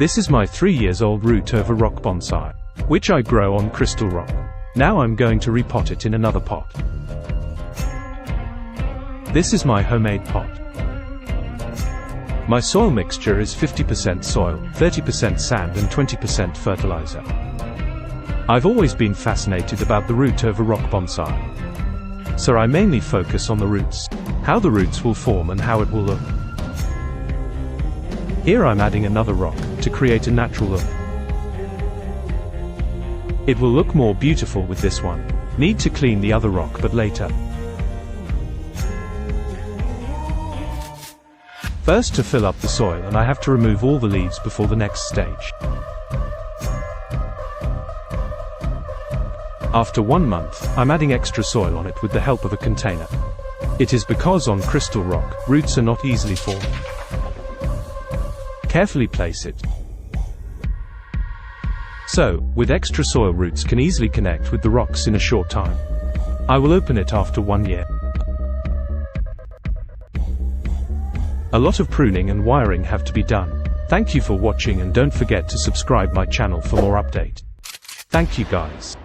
This is my 3-year-old root-over-rock bonsai, which I grow on crystal rock. Now I'm going to repot it in another pot. This is my homemade pot. My soil mixture is 50% soil, 30% sand and 20% fertilizer. I've always been fascinated about the root-over-rock bonsai. So I mainly focus on the roots, how the roots will form and how it will look. Here I'm adding another rock, to create a natural look. It will look more beautiful with this one. Need to clean the other rock but later. First to fill up the soil, and I have to remove all the leaves before the next stage. After 1 month, I'm adding extra soil on it with the help of a container. It is because on crystal rock, roots are not easily formed. Carefully place it. So, with extra soil, roots can easily connect with the rocks in a short time. I will open it after 1 year. A lot of pruning and wiring have to be done. Thank you for watching and don't forget to subscribe my channel for more update. Thank you guys.